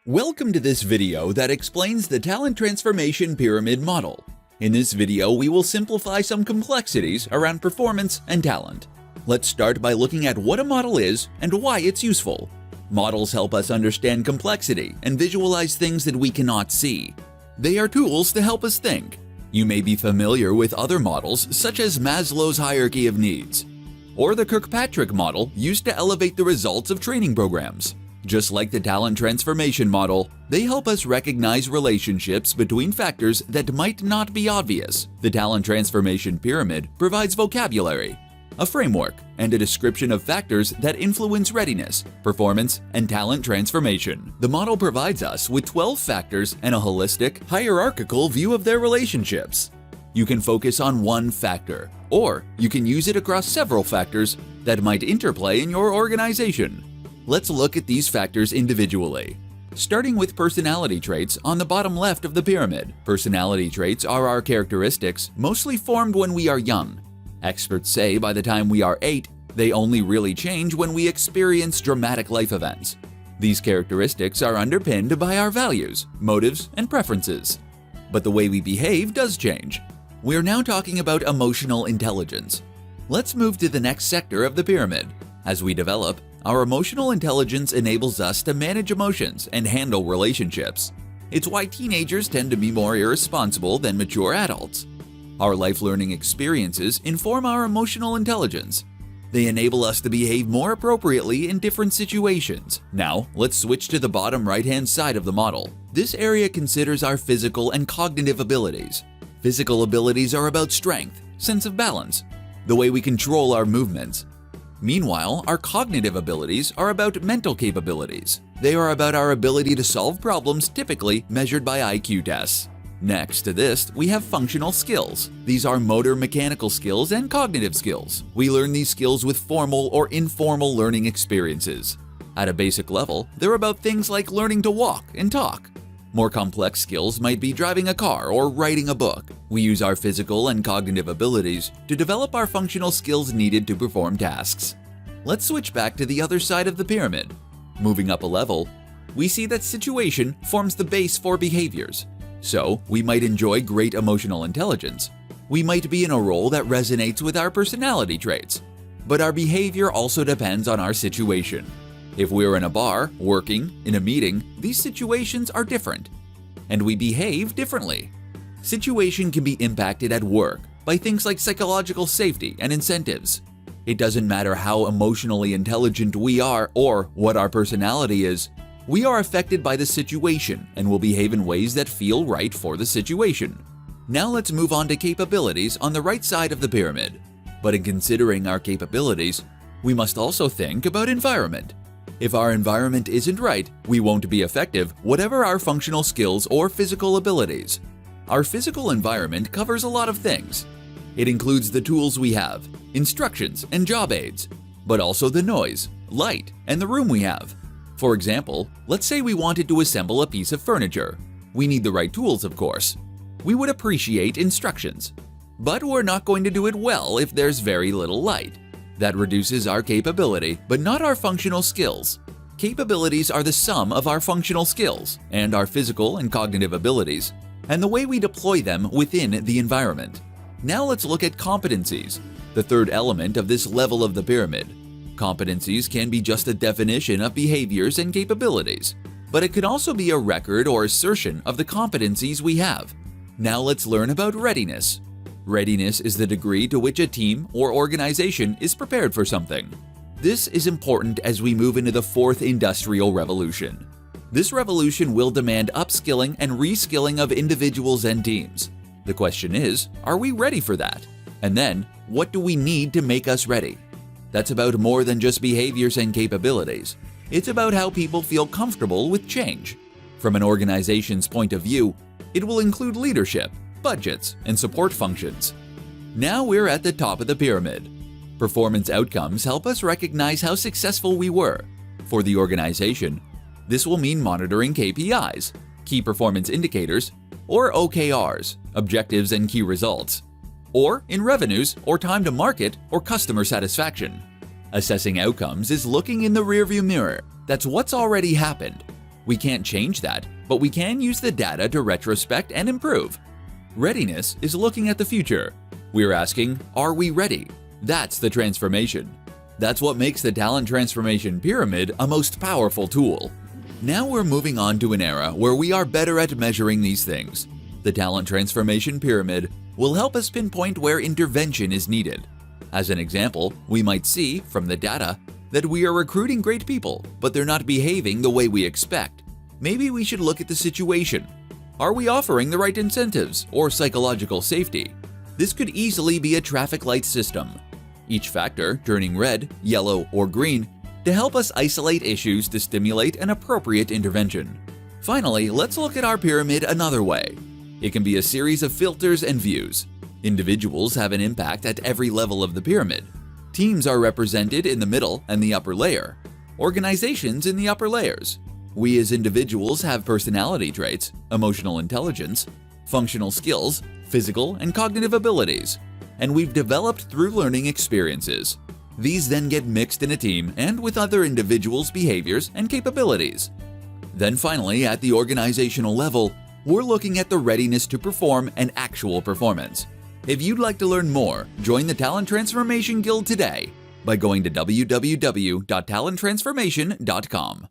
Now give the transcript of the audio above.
Welcome to this video that explains the talent transformation pyramid model. In this video, we will simplify some complexities around performance and talent. Let's start by looking at what a model is and why it's useful. Models help us understand complexity and visualize things that we cannot see. They are tools to help us think. You may be familiar with other models such as Maslow's hierarchy of needs, or the Kirkpatrick model used to elevate the results of training programs. Just like the talent transformation model, they help us recognize relationships between factors that might not be obvious. The talent transformation pyramid provides vocabulary, a framework, and a description of factors that influence readiness, performance, and talent transformation. The model provides us with 12 factors and a holistic, hierarchical view of their relationships. You can focus on one factor, or you can use it across several factors that might interplay in your organization. Let's look at these factors individually. Starting with personality traits on the bottom left of the pyramid. Personality traits are our characteristics mostly formed when we are young. Experts say by the time we are 8, they only really change when we experience dramatic life events. These characteristics are underpinned by our values, motives, and preferences. But the way we behave does change. We are now talking about emotional intelligence. Let's move to the next sector of the pyramid. As we develop, our emotional intelligence enables us to manage emotions and handle relationships. It's why teenagers tend to be more irresponsible than mature adults. Our life learning experiences inform our emotional intelligence. They enable us to behave more appropriately in different situations. Now, let's switch to the bottom right-hand side of the model. This area considers our physical and cognitive abilities. Physical abilities are about strength, sense of balance, the way we control our movements. Meanwhile, our cognitive abilities are about mental capabilities. They are about our ability to solve problems typically measured by IQ tests. Next to this, we have functional skills. These are motor mechanical skills and cognitive skills. We learn these skills with formal or informal learning experiences. At a basic level, they're about things like learning to walk and talk. More complex skills might be driving a car or writing a book. We use our physical and cognitive abilities to develop our functional skills needed to perform tasks. Let's switch back to the other side of the pyramid. Moving up a level, we see that situation forms the base for behaviors. So, we might enjoy great emotional intelligence. We might be in a role that resonates with our personality traits. But our behavior also depends on our situation. If we're in a bar, working, in a meeting, these situations are different, and we behave differently. Situation can be impacted at work by things like psychological safety and incentives. It doesn't matter how emotionally intelligent we are or what our personality is, we are affected by the situation and will behave in ways that feel right for the situation. Now let's move on to capabilities on the right side of the pyramid. But in considering our capabilities, we must also think about environment. If our environment isn't right, we won't be effective, whatever our functional skills or physical abilities. Our physical environment covers a lot of things. It includes the tools we have, instructions and job aids, but also the noise, light, and the room we have. For example, let's say we wanted to assemble a piece of furniture. We need the right tools, of course. We would appreciate instructions. But we're not going to do it well if there's very little light. That reduces our capability, but not our functional skills. Capabilities are the sum of our functional skills and our physical and cognitive abilities, and the way we deploy them within the environment. Now let's look at competencies, the third element of this level of the pyramid. Competencies can be just a definition of behaviors and capabilities, but it can also be a record or assertion of the competencies we have. Now let's learn about readiness. Readiness is the degree to which a team or organization is prepared for something. This is important as we move into the fourth industrial revolution. This revolution will demand upskilling and reskilling of individuals and teams. The question is, are we ready for that? And then, what do we need to make us ready? That's about more than just behaviors and capabilities. It's about how people feel comfortable with change. From an organization's point of view, it will include leadership, budgets, and support functions. Now we're at the top of the pyramid. Performance outcomes help us recognize how successful we were. For the organization, this will mean monitoring KPIs, key performance indicators, or OKRs, objectives and key results, or in revenues or time to market or customer satisfaction. Assessing outcomes is looking in the rearview mirror. That's what's already happened. We can't change that, but we can use the data to retrospect and improve. Readiness is looking at the future. We're asking, are we ready? That's the transformation. That's what makes the talent transformation pyramid a most powerful tool. Now we're moving on to an era where we are better at measuring these things. The talent transformation pyramid will help us pinpoint where intervention is needed. As an example, we might see, from the data, that we are recruiting great people, but they're not behaving the way we expect. Maybe we should look at the situation. Are we offering the right incentives or psychological safety? This could easily be a traffic light system, each factor turning red, yellow, or green to help us isolate issues to stimulate an appropriate intervention. Finally, let's look at our pyramid another way. It can be a series of filters and views. Individuals have an impact at every level of the pyramid. Teams are represented in the middle and the upper layer. Organizations in the upper layers. We as individuals have personality traits, emotional intelligence, functional skills, physical and cognitive abilities, and we've developed through learning experiences. These then get mixed in a team and with other individuals' behaviors and capabilities. Then finally, at the organizational level, we're looking at the readiness to perform and actual performance. If you'd like to learn more, join the Talent Transformation Guild today by going to www.talenttransformation.com.